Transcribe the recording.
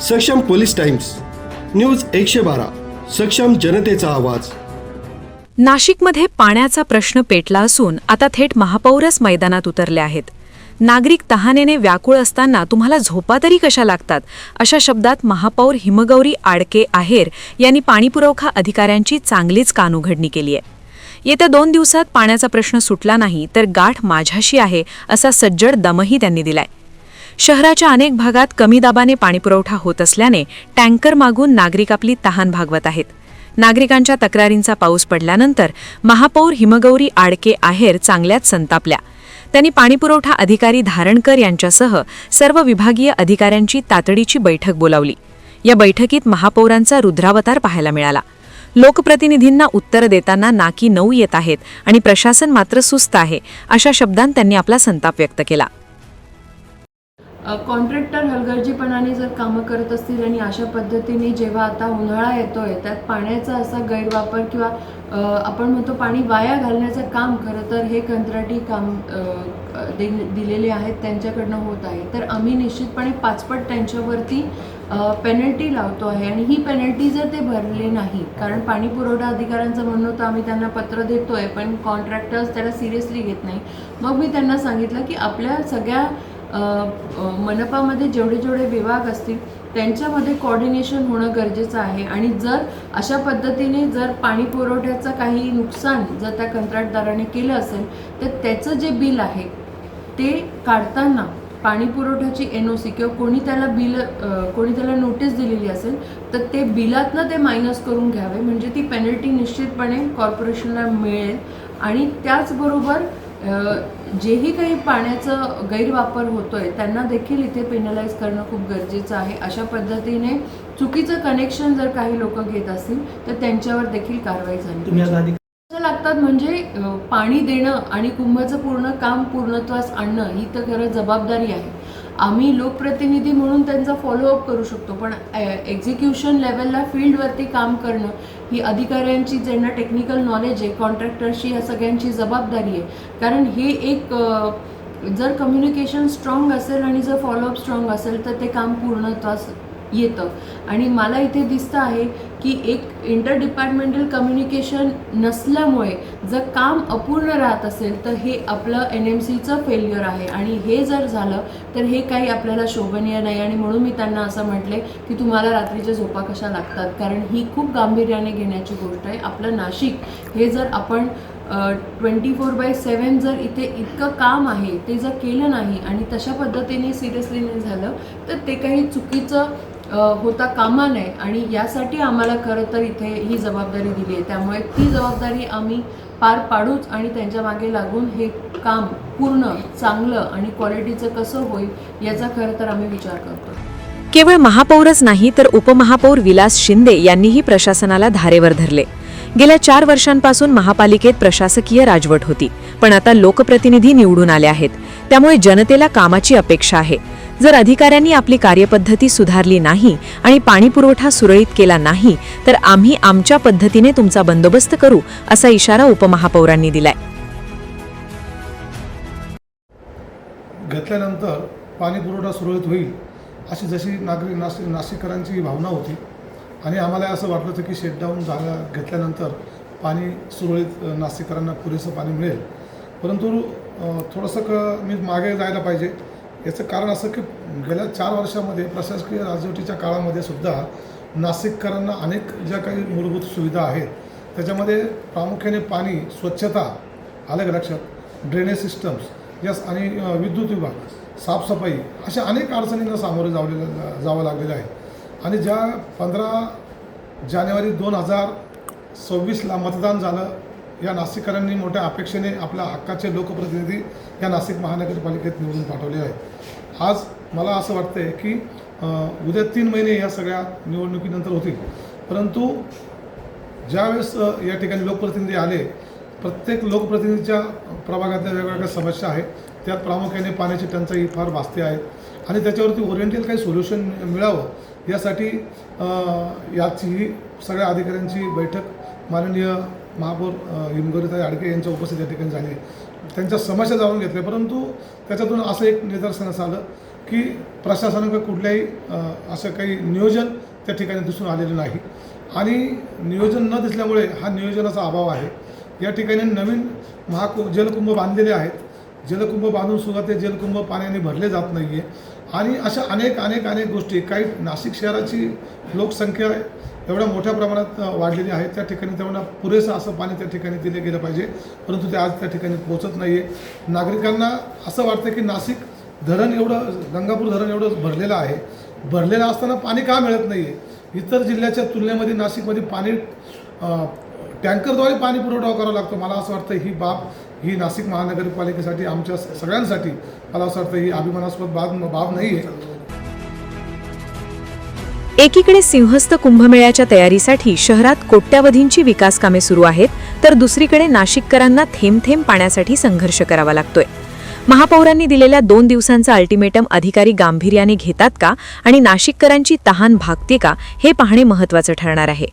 सक्षम police times, news 112, सक्षम जनतेचा आवाज. नाशिकमध्ये पाण्याचा प्रश्न पेटला असून आता थेट महापौरच मैदानात उतरले आहेत. नागरिक तहानेने व्याकुळ असताना तुम्हाला झोपा तरी कशा लागतात, अशा शब्दात महापौर हिमगौरी आडके आहेर यांनी पाणीपुरवठा अधिकाऱ्यांची चांगलीच कानउघडणी केली आहे. येत्या 2 दिवसात पाण्याचा प्रश्न सुटला नाही तर गाठ माझ्याशी आहे असा सज्जड दमही त्यांनी दिलाय. शहराच्या अनेक भागात कमी दाबाने पाणीपुरवठा होत असल्याने टँकर मागून नागरिक आपली तहान भागवत आहेत. नागरिकांच्या तक्रारींचा पाऊस पडल्यानंतर महापौर हिमगौरी आडके आहेर चांगल्याच संतापल्या. त्यांनी पाणीपुरवठा अधिकारी धारणकर यांच्यासह सर्व विभागीय अधिकाऱ्यांची तातडीची बैठक बोलावली. या बैठकीत महापौरांचा रुद्रावतार पाहायला मिळाला. लोकप्रतिनिधींना उत्तर देताना नाकी नऊ येत आहेत आणि प्रशासन मात्र सुस्त आहे, अशा शब्दांत त्यांनी आपला संताप व्यक्त केला. कॉन्ट्रॅक्टर हलगर्जीपणाने जर कामं करत असतील आणि अशा पद्धतीने जेव्हा आता उन्हाळा येतोय त्यात पाण्याचा असा गैरवापर किंवा आपण म्हणतो पाणी वाया घालण्याचं काम खरं तर हे कंत्राटी काम दिलेले आहेत त्यांच्याकडनं होत आहे. तर आम्ही निश्चितपणे 5 पट त्यांच्यावरती पेनल्टी लावतो आहे आणि ही पेनल्टी जर ते भरले नाही, कारण पाणी पुरवठा अधिकाऱ्यांचं म्हणणं होतं आम्ही त्यांना पत्र देतोय पण कॉन्ट्रॅक्टर्स त्याला सिरियसली घेत नाही. मग मी त्यांना सांगितलं की आपल्या सगळ्या मनपामध्ये जेवढे विभाग असतील त्यांच्यामध्ये कोऑर्डिनेशन होणं गरजेचं आहे आणि जर अशा पद्धतीने जर पाणी पुरवठ्याचं काही नुकसान जर त्या कंत्राटदाराने केलं असेल तर त्याचं जे बिल आहे ते काढताना पाणी पुरवठ्याची NOC किंवा कोणी त्याला नोटीस दिलेली असेल तर ते बिलातनं ते मायनस करून घ्यावे, म्हणजे ती पेनल्टी निश्चितपणे कॉर्पोरेशनला मिळेल. आणि त्याचबरोबर जेही काही पाण्याचं गैरवापर होतोय त्यांना देखील इथे पेनलाइज करणं खूप गरजेचं आहे. अशा पद्धतीने चुकीचं कनेक्शन जर काही लोक घेत असतील तर त्यांच्यावर देखील कारवाई झाली लागतात. म्हणजे पाणी देणं आणि कुंभाचं पूर्ण काम पूर्णत्वास आणणं ही तर खरं जबाबदारी आहे. आम्ही लोकप्रतिनिधी म्हणून त्यांचा फॉलोअप करू शकतो, पण एक्झिक्युशन लेवलला फील्डवरती काम करणं ही अधिकाऱ्यांची ज्यांना टेक्निकल नॉलेज आहे कॉन्ट्रॅक्टरची या सगळ्यांची जबाबदारी आहे. कारण हे एक जर कम्युनिकेशन स्ट्रॉंग असेल आणि जर फॉलोअप स्ट्रॉंग असेल तर ते काम पूर्णत्वास येतं. आणि मला इथे दिसतं आहे की एक इंटर डिपार्टमेंटल कम्युनिकेशन नसल्यामुळे जर काम अपूर्ण राहत असेल तर हे आपलं NMCचं फेल्युअर आहे आणि हे जर झालं तर हे काही आपल्याला शोभनीय नाही. आणि म्हणून मी त्यांना असं म्हटले की तुम्हाला रात्रीच्या झोपा कशा लागतात, कारण ही खूप गांभीर्याने घेण्याची गोष्ट आहे. आपलं नाशिक हे जर आपण 24/7 जर इथे इतकं काम आहे ते जर केलं नाही आणि तशा पद्धतीने सिरियसली नाही झालं तर ते काही चुकीचं होता कामा नये. आणि यासाठी आम्हाला खरं तर इथे ही जबाबदारी दिली आहे. त्यामुळे ती जबाबदारी आम्ही पार पाडूच आणि त्यांच्या मागे लागून हे काम पूर्ण चांगलं आणि क्वालिटीचं कसं होईल याचा खरं तर आम्ही विचार करतो. केवळ महापौरच नाही तर उपमहापौर विलास शिंदे यांनीही प्रशासनाला धारेवर धरले. गेल्या 4 वर्षांपासून महापालिकेत प्रशासकीय राजवट होती, पण आता लोकप्रतिनिधी निवडून आले आहेत. त्यामुळे जनतेला कामाची अपेक्षा आहे. जर अधिकाऱ्यांनी आपली कार्यपद्धती सुधारली नाही आणि पाणीपुरवठा सुरळीत केला नाही तर आम्ही आमच्या पद्धतीने तुमचा बंदोबस्त करू, असा इशारा उपमहापौरांनी दिलाय. घेतल्यानंतर पाणीपुरवठा सुरळीत होईल अशी जशी नाशिककरांची भावना होती आणि आम्हाला असं वाटलं होतं की शेटडाऊन घेतल्यानंतर पाणी सुरळीत नाशिककरांना पुरेसं पाणी मिळेल. परंतु थोडंसं मी मागे जायला पाहिजे. याचं कारण असं की गेल्या 4 वर्षामध्ये प्रशासकीय राजवटीच्या काळामध्ये सुद्धा नाशिककरांना अनेक ज्या काही मूलभूत सुविधा आहेत त्याच्यामध्ये प्रामुख्याने पाणी, स्वच्छता, आलं लक्षात, ड्रेनेज सिस्टम्स यस आणि विद्युत विभाग, साफसफाई अशा अनेक अडचणींना सामोरे जावं लागलेलं आहे. आणि ज्या 15 जानेवारी 2026ला मतदान झालं, या नाशिककरांनी मोठ्या अपेक्षेने आपल्या हक्काचे लोकप्रतिनिधी या नाशिक महानगरपालिकेत निवडून पाठवले आहेत. आज मला असं वाटतं आहे की उद्या 3 महिने या सगळ्या निवडणुकीनंतर होतील, परंतु ज्यावेळेस या ठिकाणी लोकप्रतिनिधी आले, प्रत्येक लोकप्रतिनिधीच्या प्रभागातल्या वेगवेगळ्या समस्या आहेत. त्यात प्रामुख्याने पाण्याची टंचाई फार भासते आहे आणि त्याच्यावरती ओरिएंटल काही सोल्युशन मिळावं यासाठी याची सगळ्या अधिकाऱ्यांची बैठक माननीय महापौर हिमगौरीताई आडके यांच्या उपस्थित या ठिकाणी झाली. त्यांच्या समस्या जाणून घेतल्या, परंतु त्याच्यातून असं एक निदर्शनास आलं की प्रशासनाकडे कुठल्याही असं काही नियोजन त्या ठिकाणी दिसून आलेलं नाही आणि नियोजन न दिसल्यामुळे हा नियोजनाचा अभाव आहे. या ठिकाणी नवीन जलकुंभ बांधलेले आहेत. जलकुंभ बांधून सुद्धा ते जलकुंभ पाण्याने भरले जात नाही आहे आणि अशा अनेक गोष्टी. काही नाशिक शहराची लोकसंख्या एवढ्या मोठ्या प्रमाणात वाढलेली आहे, त्या ठिकाणी तेवढा पुरेसं असं पाणी त्या ठिकाणी दिलं गेलं पाहिजे, परंतु ते आज त्या ठिकाणी पोहोचत नाही आहे. नागरिकांना असं वाटतं की नाशिक धरण एवढं, गंगापूर धरण एवढं भरलेलं आहे, भरलेलं असताना पाणी का मिळत नाही आहे. इतर जिल्ह्याच्या तुलनेमध्ये नाशिकमध्ये पाणी टँकरद्वारे पाणी पुरवठा करावा लागतो. मला असं वाटतं ही बाब ही नाशिक महानगरपालिकेसाठी, आमच्या सगळ्यांसाठी मला असं वाटतं ही अभिमानास्पद बाब नाही आहे. एकीकडे सिंहस्थ कुंभमेळ्याच्या तयारीसाठी शहरात कोट्यावधींची विकास कामे सुरू आहेत, तर दुसरीकडे नाशिककरांना थेंब थेंब पाण्यासाठी संघर्ष करावा लागतोय. महापौरांनी दिलेल्या 2 दिवसांचा अल्टिमेटम अधिकारी गांभीर्याने घेतात का आणि नाशिककरांची तहान भागते का, हे पाहणे महत्त्वाचं ठरणार आहे.